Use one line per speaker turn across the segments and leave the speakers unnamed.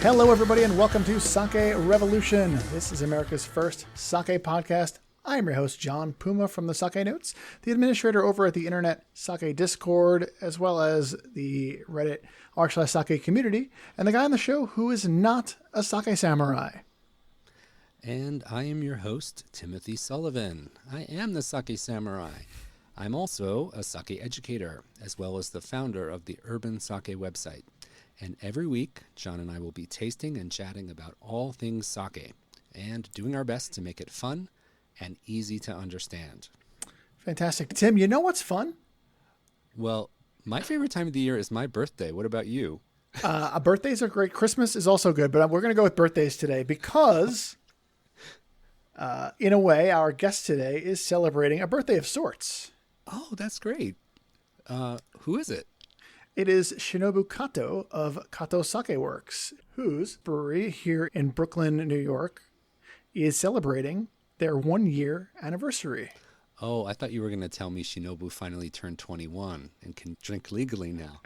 Hello, everybody, and welcome to Sake Revolution. This is America's first sake podcast. I am your host, John Puma from the Sake Notes, the administrator over at the Internet Sake Discord, as well as the Reddit r/sake community, and the guy on the show who is not a sake samurai.
And I am your host, Timothy Sullivan. I am the Sake Samurai. I'm also a sake educator, as well as the founder of the Urban Sake website. And every week, John and I will be tasting and chatting about all things sake, and doing our best to make it fun and easy to understand.
Fantastic. Tim, you know what's fun?
Well, my favorite time of the year is my birthday. What about you?
Birthdays are great. Christmas is also good, but we're going to go with birthdays today because, in a way, our guest today is celebrating a birthday of sorts.
Oh, that's great. Who is it?
It is Shinobu Kato of Kato Sake Works, whose brewery here in Brooklyn, New York, is celebrating their 1-year anniversary.
Oh, I thought you were going to tell me Shinobu finally turned 21 and can drink legally now.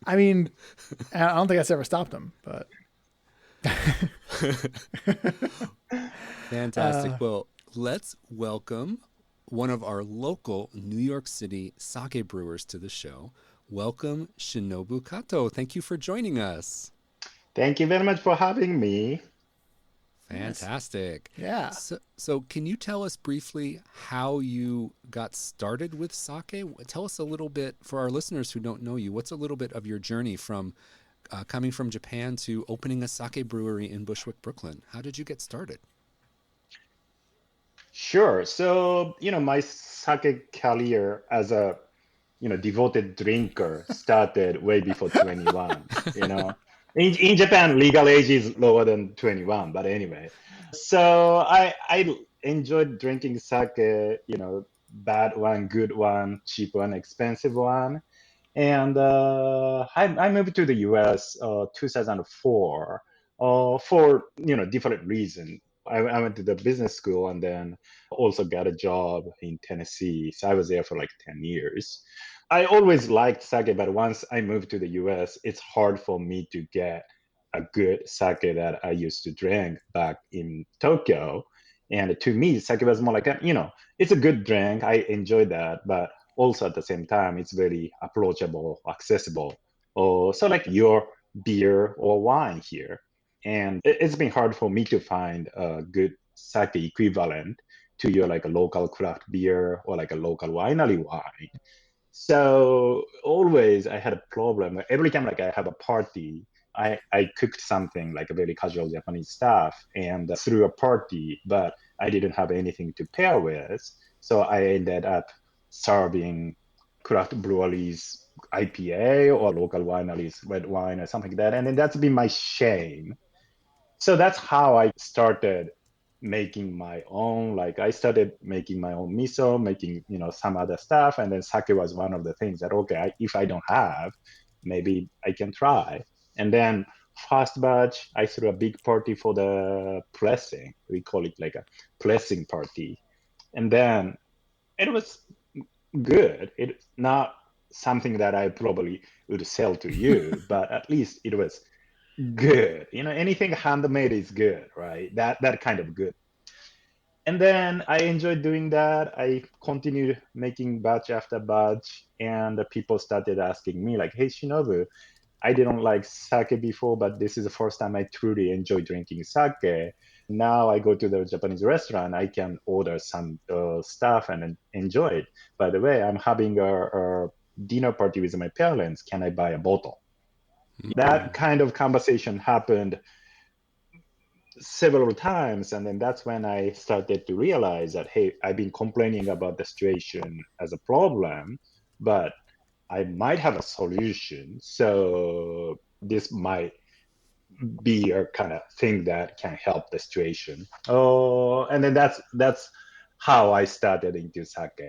I mean, I don't think that's ever stopped him, but...
Fantastic. Well, let's welcome one of our local New York City sake brewers to the show. Welcome, Shinobu Kato. Thank you for joining us.
Thank you very much for having me.
Fantastic.
Yeah.
So can you tell us briefly how you got started with sake? Tell us a little bit, for our listeners who don't know you, what's a little bit of your journey from coming from Japan to opening a sake brewery in Bushwick, Brooklyn? How did you get started?
Sure. So, my sake career as a devoted drinker started way before 21, In Japan, legal age is lower than 21, but anyway. So I enjoyed drinking sake, bad one, good one, cheap one, expensive one. And I moved to the US 2004 for, different reasons. I went to the business school and then also got a job in Tennessee. So I was there for like 10 years. I always liked sake, but once I moved to the US, it's hard for me to get a good sake that I used to drink back in Tokyo. And to me, sake was more like, it's a good drink. I enjoy that. But also at the same time, it's very approachable, accessible. So like your beer or wine here. And it's been hard for me to find a good sake equivalent to your like a local craft beer or like a local winery wine. So always I had a problem. Every time like I have a party, I cooked something like a very casual Japanese stuff and threw a party, but I didn't have anything to pair with. So I ended up serving craft breweries IPA or local wineries red wine or something like that. And then that's been my shame. So that's how I started making my own. Like I started making my own miso, making some other stuff, and then sake was one of the things that if I don't have, maybe I can try. And then first batch, I threw a big party for the pressing. We call it like a pressing party, and then it was good. It's not something that I probably would sell to you, but at least it was good. Anything handmade is good, right? That kind of good. And then I enjoyed doing that. I continued making batch after batch, and the people started asking me like, "Hey, Shinobu, I didn't like sake before, but this is the first time I truly enjoy drinking sake. Now I go to the Japanese restaurant, I can order some stuff and enjoy it. By the way, I'm having a dinner party with my parents. Can I buy a bottle?" That kind of conversation happened several times. And then that's when I started to realize that, hey, I've been complaining about the situation as a problem, but I might have a solution. So this might be a kind of thing that can help the situation. Oh, and then that's how I started into sake.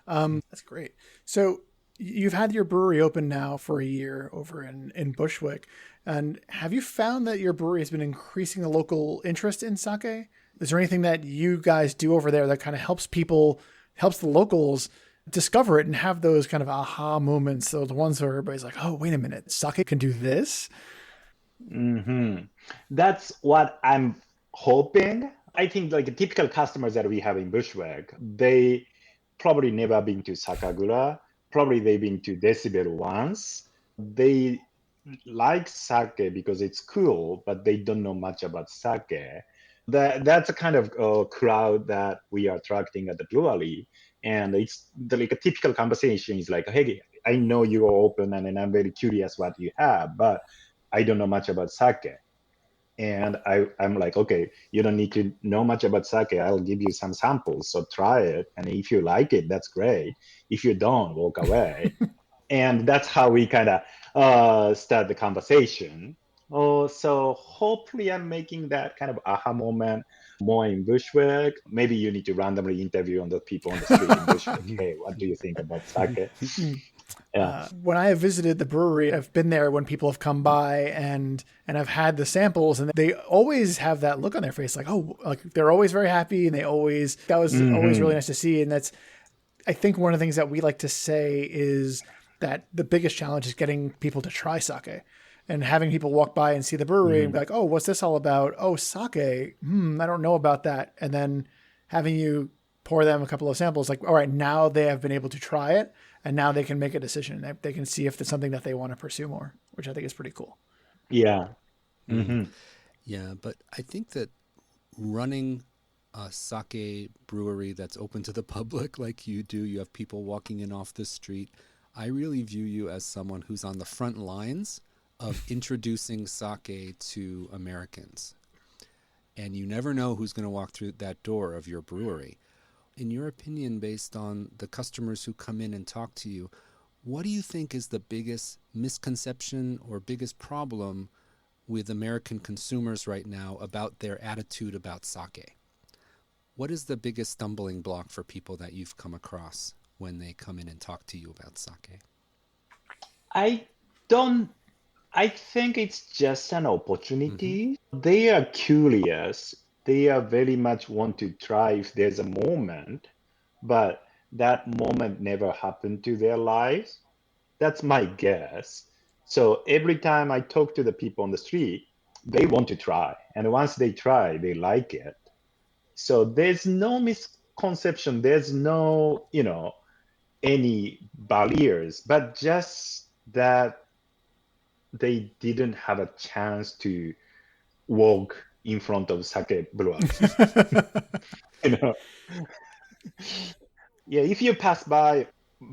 That's great. So you've had your brewery open now for a year over in Bushwick. And have you found that your brewery has been increasing the local interest in sake? Is there anything that you guys do over there that kind of helps the locals discover it and have those kind of aha moments, those ones where everybody's like, oh, wait a minute, sake can do this?
That's what I'm hoping. I think like typical customers that we have in Bushwick, they probably never been to Sakagura. Probably they've been to Decibel once. They like sake because it's cool, but they don't know much about sake. That's a kind of crowd that we are attracting at the brewery. And it's like a typical conversation is like, hey, I know you are open and I'm very curious what you have, but I don't know much about sake. And I'm like, okay, you don't need to know much about sake. I'll give you some samples. So try it. And if you like it, that's great. If you don't, walk away. And that's how we kind of start the conversation. So hopefully I'm making that kind of aha moment more in Bushwick. Maybe you need to randomly interview on the people on the street in Bushwick. Hey, what do you think about sake? Yeah.
When I have visited the brewery, I've been there when people have come by and I've had the samples, and they always have that look on their face, like, oh, like they're always very happy, and that was always really nice to see. And that's, I think, one of the things that we like to say is that the biggest challenge is getting people to try sake, and having people walk by and see the brewery and be like, oh, what's this all about? Oh, sake. I don't know about that. And then having you pour them a couple of samples, like, all right, now they have been able to try it, and now they can make a decision. They can see if it's something that they want to pursue more, which I think is pretty cool.
Yeah.
Yeah, but I think that running a sake brewery that's open to the public like you do, you have people walking in off the street, I really view you as someone who's on the front lines of introducing sake to Americans. And you never know who's going to walk through that door of your brewery. In your opinion, based on the customers who come in and talk to you, what do you think is the biggest misconception or biggest problem with American consumers right now about their attitude about sake? What is the biggest stumbling block for people that you've come across when they come in and talk to you about sake?
I think it's just an opportunity. They are curious. They are very much want to try if there's a moment, but that moment never happened to their lives. That's my guess. So every time I talk to the people on the street, they want to try. And once they try, they like it. So there's no misconception. There's no, any barriers, but just that they didn't have a chance to walk in front of sake brewers. Yeah, if you pass by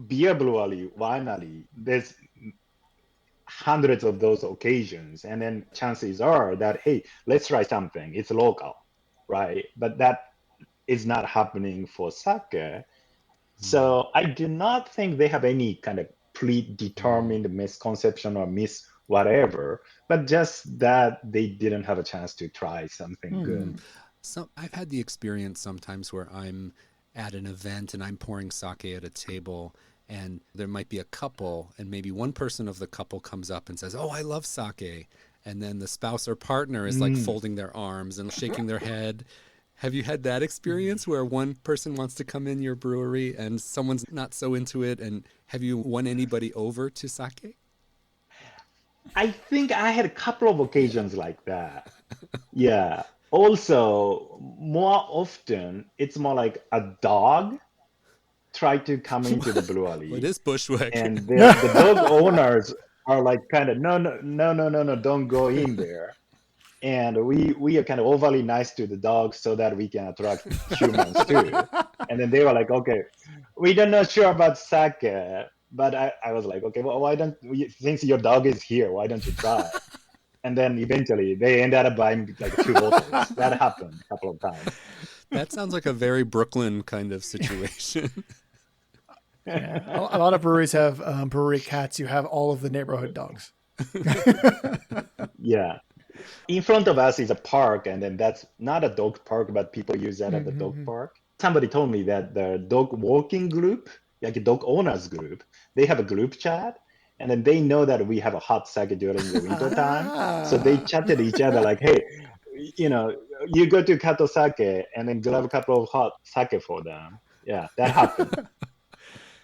beer brewery, winery, there's hundreds of those occasions, and then chances are that, hey, let's try something. It's local, right? But that is not happening for sake. So I do not think they have any kind of predetermined misconception or whatever, but just that they didn't have a chance to try something good.
So I've had the experience sometimes where I'm at an event and I'm pouring sake at a table, and there might be a couple, and maybe one person of the couple comes up and says, oh, I love sake. And then the spouse or partner is like folding their arms and shaking their head. Have you had that experience where one person wants to come in your brewery and someone's not so into it? And have you won anybody over to sake?
I think I had a couple of occasions like that. Yeah. Also, more often, it's more like a dog tried to come into the brewery.
It is Bushwick.
And the dog owners are like kind of, no, don't go in there. And we are kind of overly nice to the dogs so that we can attract humans too. And then they were like, okay, we don't know sure about sake. But I was like, okay, well, why don't we, since your dog is here, why don't you try? And then eventually they ended up buying like 2 bottles. That happened a couple of times.
That sounds like a very Brooklyn kind of situation.
Yeah. A lot of breweries have brewery cats. You have all of the neighborhood dogs.
Yeah. In front of us is a park, and then that's not a dog park, but people use that as a dog park. Somebody told me that the dog walking group, like a dog owners group, they have a group chat, and then they know that we have a hot sake during the winter time. So they chatted each other like, hey, you go to Kato Sake and then grab a couple of hot sake for them. Yeah, that happened.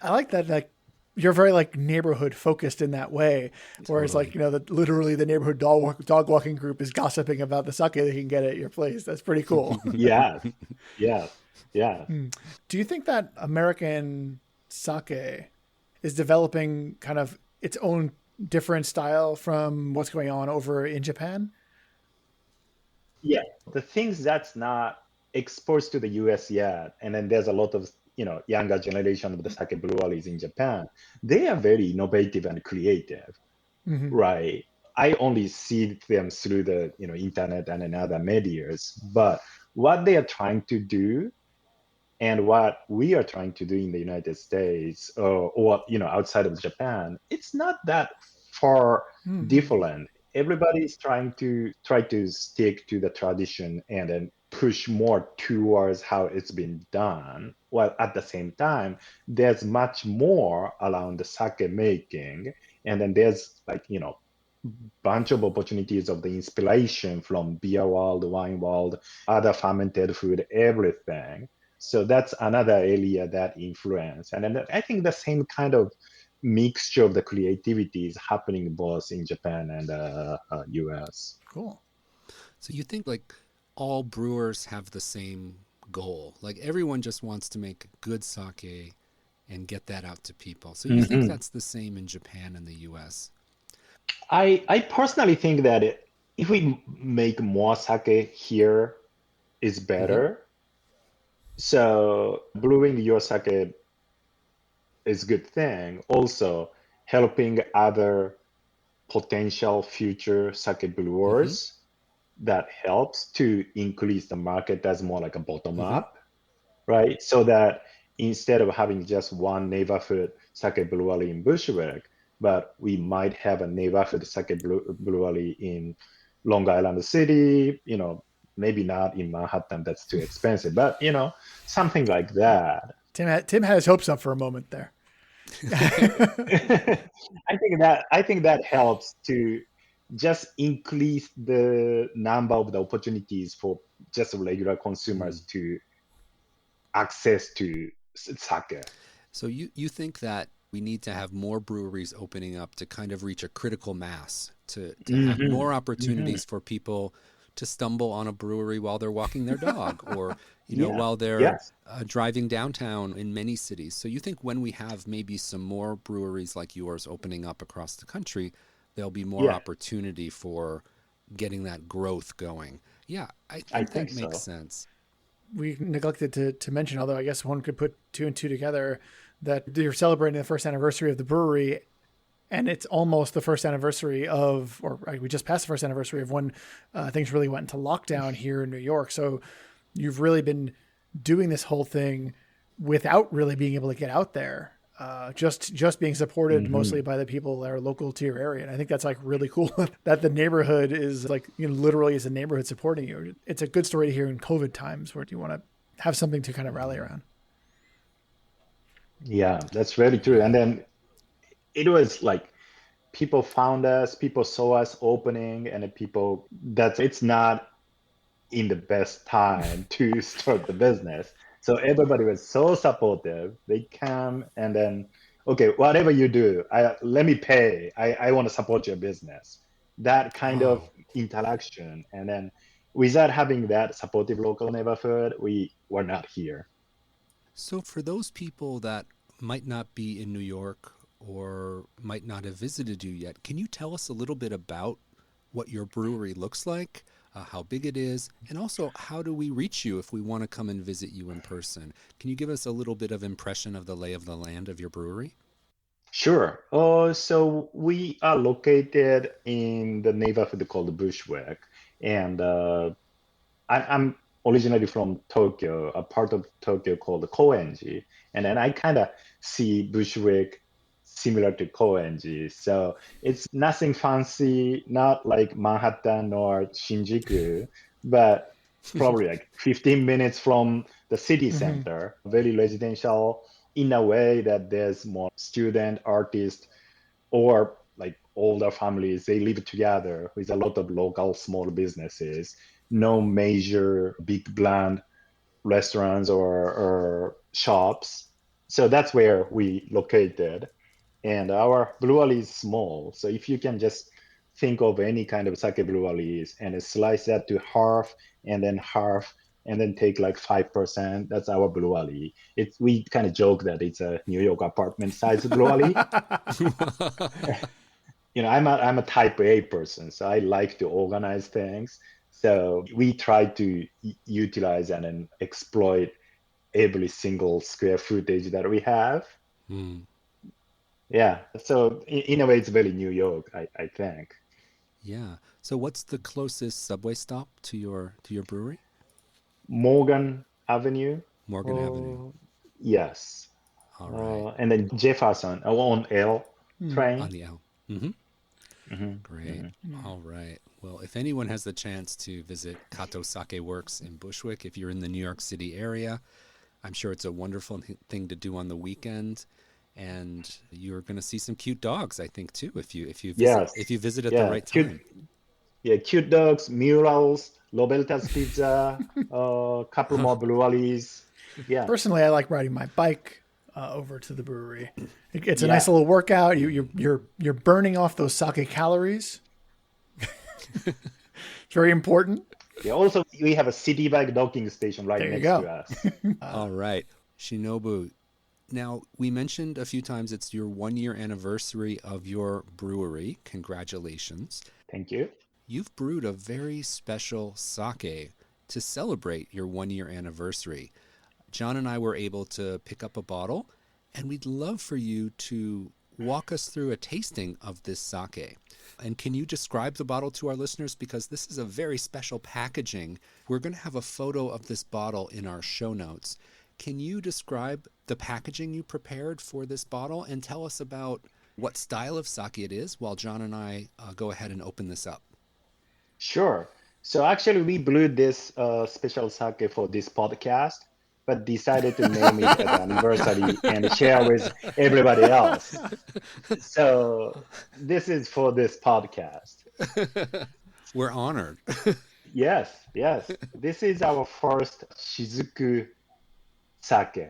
I like that. Like, you're very like neighborhood focused in that way. Whereas
Totally.
like, literally the neighborhood dog walking group is gossiping about the sake they can get at your place. That's pretty cool.
Yes, yes, yes.
Do you think that American sake is developing kind of its own different style from what's going on over in Japan?
Yeah, the things that's not exposed to the US yet, and then there's a lot of younger generation of the sake breweries in Japan. They are very innovative and creative,
Mm-hmm.
right? I only see them through the internet and in other medias, but what they are trying to do and what we are trying to do in the United States or outside of Japan, it's not that far
Mm-hmm.
different. Everybody is try to stick to the tradition and then push more towards how it's been done. While at the same time, there's much more around the sake making, and then there's like bunch of opportunities of the inspiration from beer world, wine world, other fermented food, everything. So that's another area that influence. And then I think the same kind of mixture of the creativity is happening both in Japan and US.
Cool.
So you think like all brewers have the same goal? Like everyone just wants to make good sake and get that out to people. So you think
Mhm.
that's the same in Japan and the US?
I personally think that if we make more sake here is
Mm-hmm.
better. So brewing your sake is a good thing. Also helping other potential future sake
Mm-hmm.
brewers that helps to increase the market as more like a bottom
Mm-hmm.
up, right? So that instead of having just one neighborhood sake brewery in Bushwick, but we might have a neighborhood sake brewery in Long Island City, maybe not in Manhattan, that's too expensive, but something like that.
Tim had his hopes up for a moment there.
I think that helps to just increase the number of the opportunities for just regular
Mm-hmm.
consumers to access to sake.
So you think that we need to have more breweries opening up to kind of reach a critical mass, to have
Hmm.
more
Hmm.
opportunities for people to stumble on a brewery while they're walking their dog or
Yeah.
while they're
Yes.
driving downtown in many cities. So you think when we have maybe some more breweries like yours opening up across the country, there'll be more
Yeah.
opportunity for getting that growth going. Yeah, I
I
think that
think
makes
so.
sense.
We neglected to mention, although I guess one could put two and two together, that you're celebrating the first anniversary of the brewery, and it's almost the first anniversary of, or we just passed the first anniversary of when things really went into lockdown here in New York. So you've really been doing this whole thing without really being able to get out there. Just being supported
Hmm.
mostly by the people that are local to your area, and I think that's like really cool that the neighborhood is like literally is a neighborhood supporting you. It's a good story to hear in COVID times where you want to have something to kind of rally
Mm,
around.
Yeah, that's very true.
yeah.
And then it was like people found us, people saw us opening, and then people that it's not in the best time to start the business. So everybody was so supportive. They come and then, okay, whatever you do, let me pay. I want to support your business. That kind of
Oh.
interaction. And then without having that supportive local neighborhood, we were not here.
So, for those people that might not be in New York or might not have visited you yet, can you tell us a little bit about what your brewery looks like, how big it is, and also how do we reach you if we want to come and visit you in person? Can you give us a little bit of impression of the lay of the land of your brewery?
Sure. So we are located in the neighborhood called Bushwick, and I'm originally from Tokyo, a part of Tokyo called Koenji, and then I kind of see Bushwick similar to Koenji. So it's nothing fancy, not like Manhattan or Shinjuku, but probably like 15 minutes from the city
Mm-hmm.
center, very residential in a way that there's more student, artists, or like older families, they live together with a lot of local small businesses, no major big brand restaurants or shops. So that's where we located. And our brewery is small. So if you can just think of any kind of sake breweries and slice that to half and then take like 5%, that's our brewery. We kind of joke that it's a New York apartment size brewery. I'm a type A person, so I like to organize things. So we try to utilize and then exploit every single square footage that we have. Yeah. So in a way, it's very New York, I think.
Yeah. So what's the closest subway stop to your brewery?
Morgan Avenue.
Morgan Avenue.
Yes.
All right.
And then Jefferson on L train.
On the L. Great. All right. Well, if anyone has the chance to visit Kato Sake Works in Bushwick, if you're in the New York City area, I'm sure it's a wonderful thing to do on the weekend. And you're going to see some cute dogs, I think, too, if you visit at the right time.
Cute dogs, murals, Roberta's Pizza, a couple more breweries. Yeah.
Personally, I like riding my bike over to the brewery. It's a nice little workout. You're burning off those sake calories. It's very important.
Yeah. Also, we have a city bike docking station right next to us.
All right, Shinobu. Now, we mentioned a few times it's your 1-year anniversary of your brewery. Congratulations.
Thank you.
You've brewed a very special sake to celebrate your 1-year anniversary. John and I were able to pick up a bottle, and we'd love for you to walk us through a tasting of this sake. And can you describe the bottle to our listeners? Because this is a very special packaging. We're going to have a photo of this bottle in our show notes. Can you describe the packaging you prepared for this bottle and tell us about what style of sake it is while John and I go ahead and open this up?
Sure. So actually, we brewed this special sake for this podcast, but decided to name it as an anniversary and share with everybody else. So this is for this podcast.
We're honored.
Yes. This is our first Shizuku sake.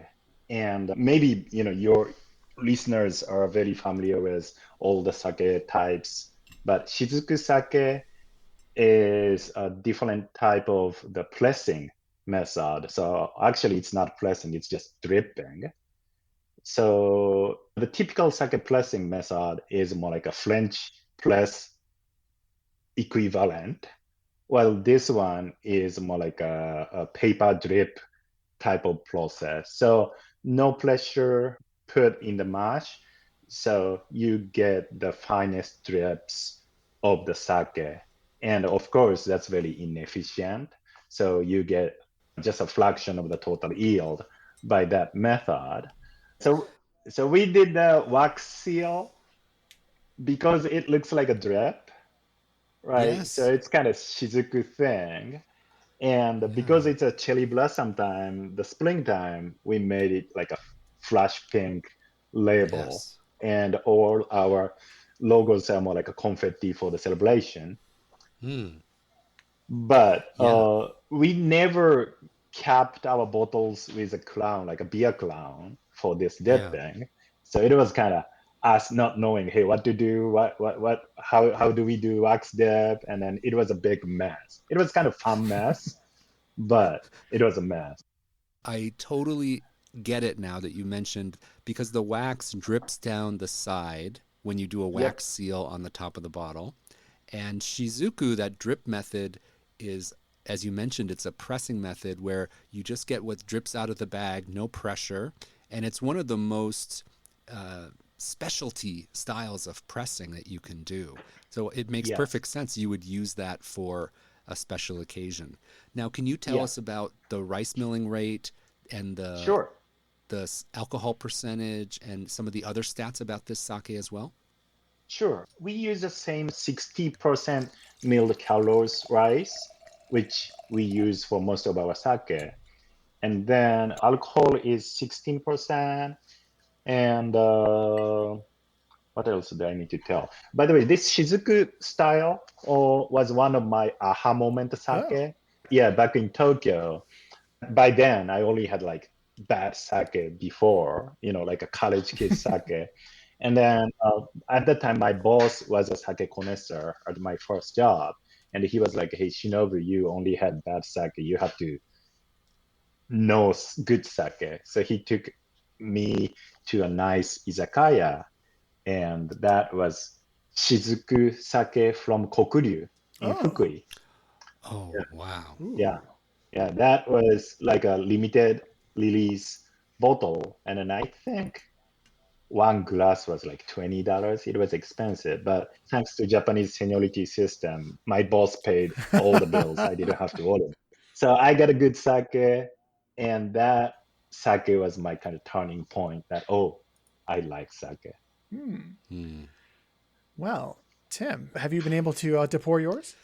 And maybe, your listeners are very familiar with all the sake types, but Shizuku sake is a different type of the pressing method. So actually it's not pressing, it's just dripping. So the typical sake pressing method is more like a French press equivalent, while this one is more like a paper drip type of process. So no pressure put in the mash, so you get the finest drips of the sake. And of course, that's very inefficient. So you get just a fraction of the total yield by that method. So we did the wax seal because it looks like a drip, right?
Yes.
So it's kind of Shizuku thing. And because it's a cherry blossom time, the springtime, we made it like a flash pink label.
Yes.
And all our logos are more like a confetti for the celebration. But we never capped our bottles with a crown, like a beer crown for this dipping. So it was kind of us not knowing, hey, what to do, how do we do wax dip? And then it was a big mess. It was kind of fun mess, but it was a mess.
I totally get it now that you mentioned, because the wax drips down the side when you do a wax seal on the top of the bottle. And Shizuku, that drip method is, as you mentioned, it's a pressing method where you just get what drips out of the bag, no pressure. And it's one of the most specialty styles of pressing that you can do. So it makes perfect sense you would use that for a special occasion. Now, can you tell us about the rice milling rate and the alcohol percentage and some of the other stats about this sake as well?
Sure. We use the same 60% milled calories rice, which we use for most of our sake. And then alcohol is 16%. And what else do I need to tell? By the way, this Shizuku style was one of my aha moment sake. Yeah, back in Tokyo. By then, I only had like bad sake before, like a college kid sake. And then at that time, my boss was a sake connoisseur at my first job. And he was like, hey, Shinobu, you only had bad sake. You have to know good sake. So he took me to a nice izakaya, and that was Shizuku sake from Kokuryu in
Oh.
Fukui.
Oh, wow.
Ooh.
Yeah. Yeah, that was like a limited release bottle. And then I think one glass was like $20. It was expensive, but thanks to Japanese seniority system, my boss paid all the bills. I didn't have to order. So I got a good sake, and that sake was my kind of turning point that, oh, I like sake.
Hmm.
Well, Tim, have you been able to pour yours?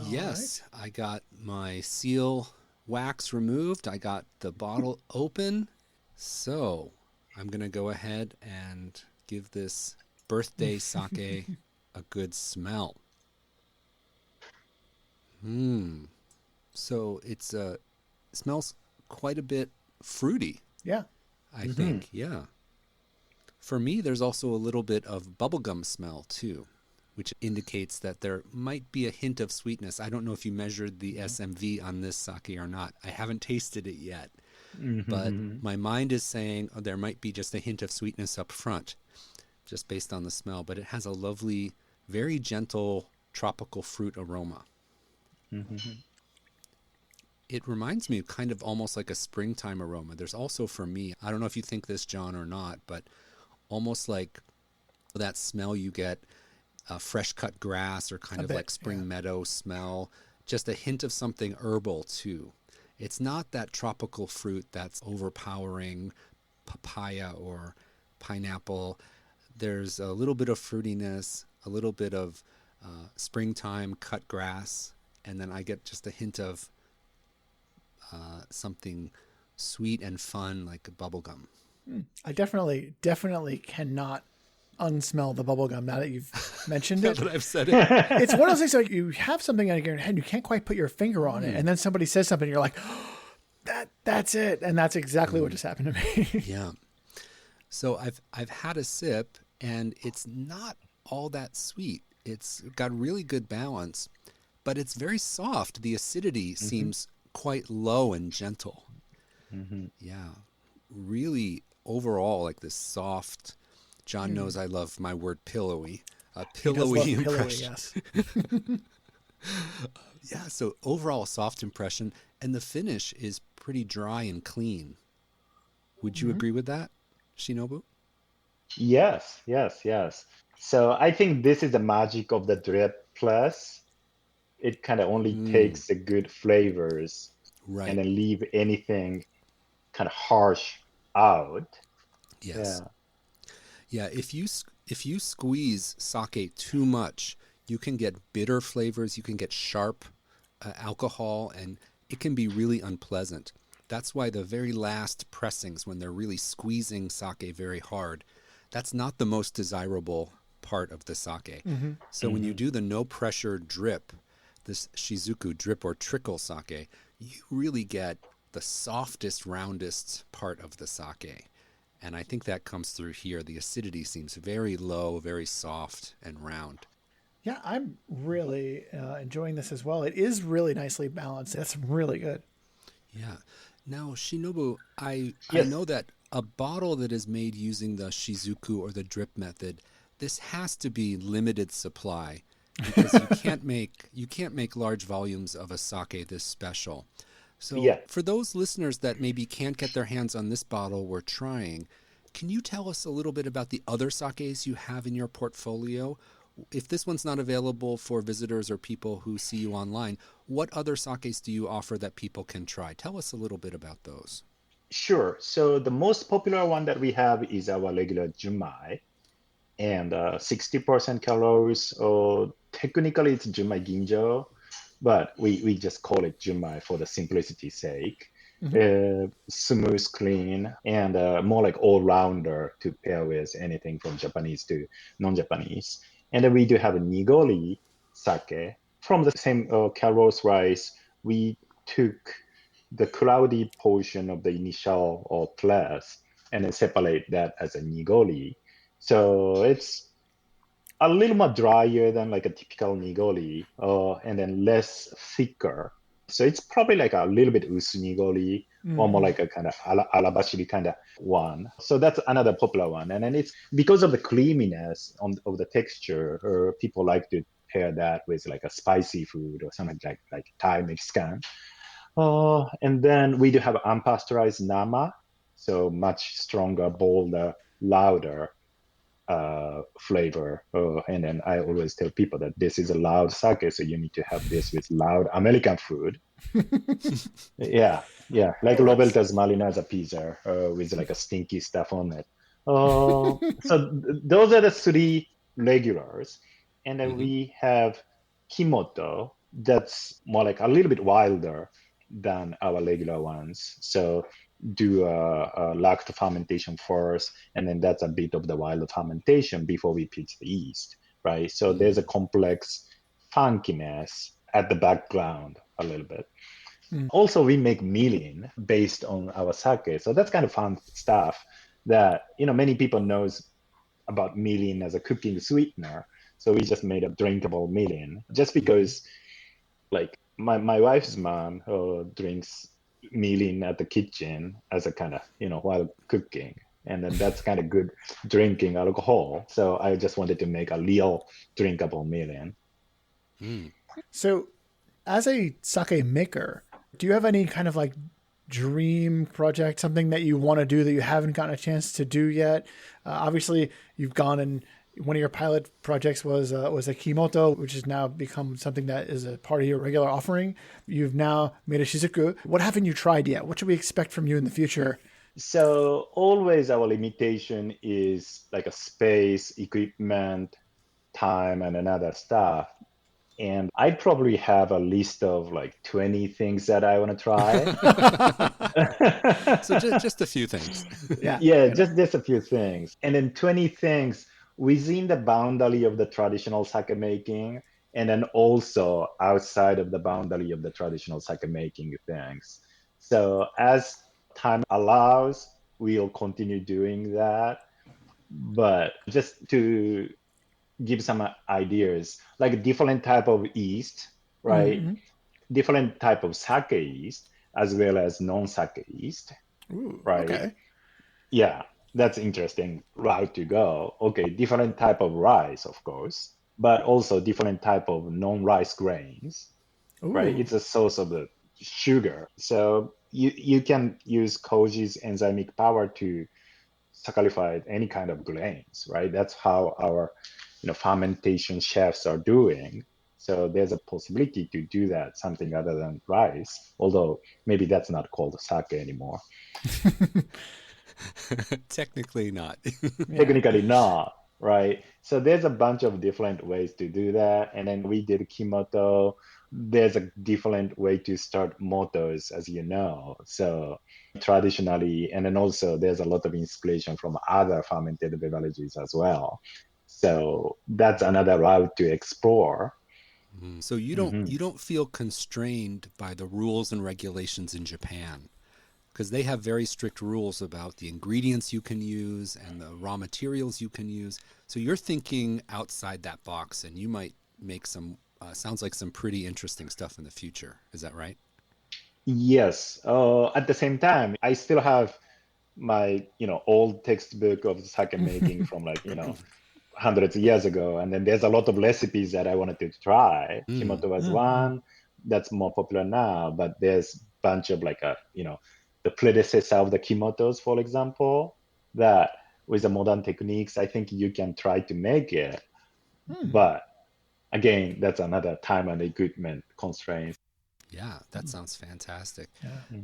Yes, I got my seal wax removed. I got the bottle open. So I'm going to go ahead and give this birthday sake a good smell. So it smells quite a bit fruity,
Yeah.
I think. Yeah. For me, there's also a little bit of bubblegum smell too, which indicates that there might be a hint of sweetness. I don't know if you measured the SMV on this sake or not. I haven't tasted it yet, but my mind is saying there might be just a hint of sweetness up front, just based on the smell. But it has a lovely, very gentle tropical fruit aroma. It reminds me kind of almost like a springtime aroma. There's also for me, I don't know if you think this, John, or not, but almost like that smell you get fresh cut grass or kind of like spring meadow smell, just a hint of something herbal too. It's not that tropical fruit that's overpowering papaya or pineapple. There's a little bit of fruitiness, a little bit of springtime cut grass, and then I get just a hint of something sweet and fun like bubblegum.
I definitely cannot unsmell the bubblegum now that you've mentioned
Now
it.
that I've said it.
It's one of those things like you have something on your head, you can't quite put your finger on it, and then somebody says something, you're like, oh, that's it, and that's exactly what just happened to me.
Yeah. So I've had a sip, and it's not all that sweet. It's got really good balance, but it's very soft. The acidity seems quite low and gentle. Yeah. Really overall like this soft, John knows I love my word pillowy. Pillowy impression.
Pillowy, yes.
Yeah, so overall soft impression, and the finish is pretty dry and clean. Would you agree with that, Shinobu?
Yes, yes, yes. So I think this is the magic of the drip plus. It kind of only takes the good flavors
Right.
and then leave anything kind of harsh out.
Yes. Yeah, if you squeeze sake too much, you can get bitter flavors, you can get sharp alcohol, and it can be really unpleasant. That's why the very last pressings, when they're really squeezing sake very hard, that's not the most desirable part of the sake. So when you do the no pressure drip, this Shizuku drip or trickle sake, you really get the softest, roundest part of the sake. And I think that comes through here. The acidity seems very low, very soft and round.
Yeah, I'm really enjoying this as well. It is really nicely balanced. That's really good.
Yeah. Now, Shinobu, I
Yes.
know that a bottle that is made using the Shizuku or the drip method, this has to be limited supply because you can't make large volumes of a sake this special. So
Yeah.
for those listeners that maybe can't get their hands on this bottle we're trying, can you tell us a little bit about the other sakes you have in your portfolio? If this one's not available for visitors or people who see you online, what other sakes do you offer that people can try? Tell us a little bit about those.
Sure. So the most popular one that we have is our regular Junmai, and 60% calories. Or technically, it's Junmai Ginjo, but we just call it Junmai for the simplicity's sake. Smooth, clean, and more like all-rounder to pair with anything from Japanese to non-Japanese. And then we do have a Nigori sake from the same Carol's rice. We took the cloudy portion of the initial or plus, and then separate that as a nigori. So it's a little more drier than like a typical nigori, and then less thicker. So it's probably like a little bit usu nigori, or more like a kind of alabashiri kind of one. So that's another popular one. And then it's because of the creaminess of the texture, people like to pair that with like a spicy food or something like Thai Mexican. And then we do have unpasteurized nama, so much stronger, bolder, louder flavor. And then I always tell people that this is a loud sake, so you need to have this with loud American food. Yeah, like Roberta's Malinaza pizza with like a stinky stuff on it. Those are the three regulars. And then we have Kimoto, that's more like a little bit wilder than our regular ones. So do a lacto fermentation first, and then that's a bit of the wild fermentation before we pitch the yeast, right? So there's a complex funkiness at the background a little bit. Also, we make milling based on our sake, so that's kind of fun stuff that many people knows about milling as a cooking sweetener. So we just made a drinkable milling just because, like my wife's mom drinks milling at the kitchen as a kind of while cooking, and then that's kind of good drinking alcohol. So I just wanted to make a real drinkable milling.
So as a sake maker, do you have any kind of like dream project, something that you want to do that you haven't gotten a chance to do yet? Obviously you've gone and one of your pilot projects was a Kimoto, which has now become something that is a part of your regular offering. You've now made a Shizuku. What haven't you tried yet? What should we expect from you in the future?
So always our limitation is like a space, equipment, time, and another stuff. And I probably have a list of like 20 things that I want to try.
So just a few things.
Yeah, just a few things. And then 20 things within the boundary of the traditional sake making, and then also outside of the boundary of the traditional sake making things. So as time allows, we'll continue doing that. But just to give some ideas, like different type of yeast, right?
Mm-hmm.
Different type of sake yeast, as well as non-sake yeast, right?
Okay.
Yeah, that's interesting route to go. Okay, different type of rice, of course, but also different type of non-rice grains, right? It's a source of the sugar. So you can use Koji's enzymic power to saccharify any kind of grains, right? That's how our fermentation chefs are doing. So there's a possibility to do that, something other than rice, although maybe that's not called sake anymore.
Technically not.
Technically not, right? So there's a bunch of different ways to do that. And then we did Kimoto. There's a different way to start motos, as you know. So traditionally, and then also there's a lot of inspiration from other fermented beverages as well. So that's another route to explore.
So you don't feel constrained by the rules and regulations in Japan, because they have very strict rules about the ingredients you can use and the raw materials you can use. So you're thinking outside that box, and you might make some, sounds like some pretty interesting stuff in the future. Is that right?
Yes. At the same time, I still have my, old textbook of sake making from like, hundreds of years ago. And then there's a lot of recipes that I wanted to try. Kimoto was one that's more popular now, but there's a bunch of like the predecessor of the Kimotos, for example, that with the modern techniques, I think you can try to make it. But again, that's another time and equipment constraint.
Yeah, that sounds fantastic.
Yeah.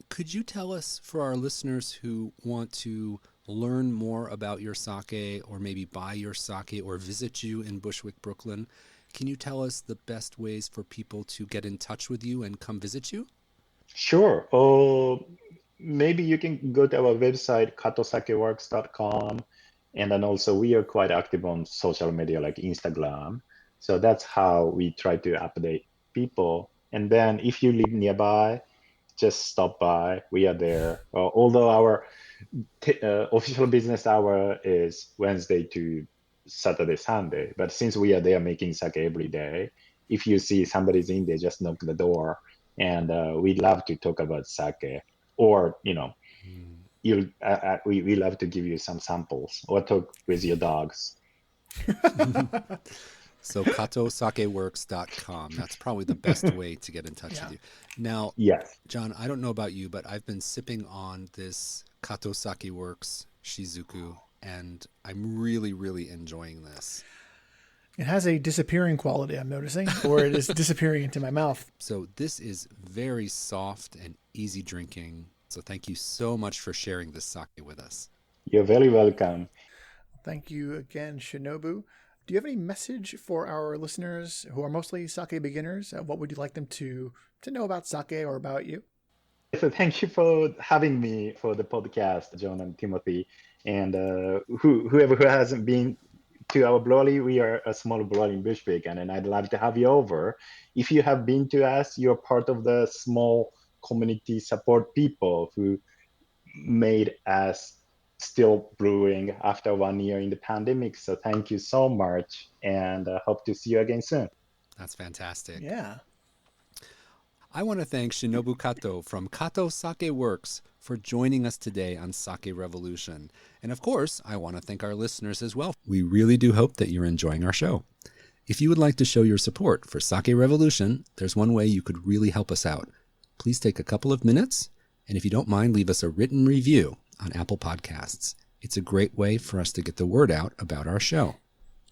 Could you tell us, for our listeners who want to learn more about your sake, or maybe buy your sake or visit you in Bushwick, Brooklyn, can you tell us the best ways for people to get in touch with you and come visit you?
Sure. Maybe you can go to our website, katosakeworks.com. And then also we are quite active on social media like Instagram. So that's how we try to update people. And then if you live nearby, just stop by. We are there. Although our official business hour is Wednesday to Saturday, Sunday, but since we are there making sake every day, if you see somebody's in there, just knock the door, and we love to talk about sake, or we love to give you some samples or talk with your dogs.
So katosakeworks.com. That's probably the best way to get in touch with you. Now,
yes,
John, I don't know about you, but I've been sipping on this Kato Sake Works Shizuku, and I'm really, really enjoying this.
It has a disappearing quality, I'm noticing, or it is disappearing into my mouth.
So this is very soft and easy drinking. So thank you so much for sharing this sake with us.
you're very welcome.
Thank you again, Shinobu. Do you have any message for our listeners who are mostly sake beginners? What would you like them to know about sake or about you?
So thank you for having me for the podcast, John and Timothy. And whoever who hasn't been to our brewery, we are a small brewery in Bushwick, and I'd love to have you over. If you have been to us, you're part of the small community support people who made us still brewing after 1 year in the pandemic. So thank you so much, and hope to see you again soon.
That's fantastic.
Yeah.
I want to thank Shinobu Kato from Kato Sake Works for joining us today on Sake Revolution. And of course, I want to thank our listeners as well. We really do hope that you're enjoying our show. If you would like to show your support for Sake Revolution, there's one way you could really help us out. Please take a couple of minutes, and if you don't mind, leave us a written review on Apple Podcasts. It's a great way for us to get the word out about our show.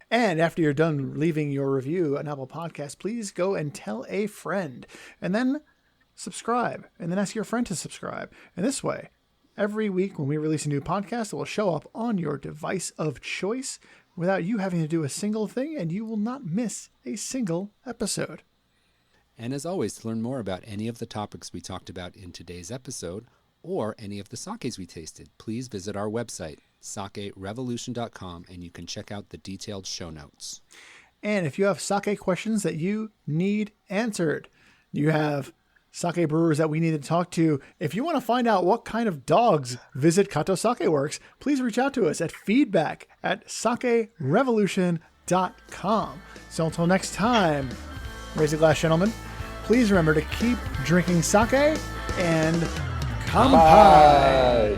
And after you're done leaving your review on Apple Podcasts, please go and tell a friend, and then subscribe, and then ask your friend to subscribe. And this way, every week when we release a new podcast, it will show up on your device of choice without you having to do a single thing, and you will not miss a single episode.
And as always, to learn more about any of the topics we talked about in today's episode, or any of the sakes we tasted, please visit our website, sakerevolution.com, and you can check out the detailed show notes.
And if you have sake questions that you need answered, you have sake brewers that we need to talk to, if you want to find out what kind of dogs visit Kato Sake Works, please reach out to us at feedback@sakerevolution.com. So until next time, raise a glass, gentlemen. Please remember to keep drinking sake and Kanpai.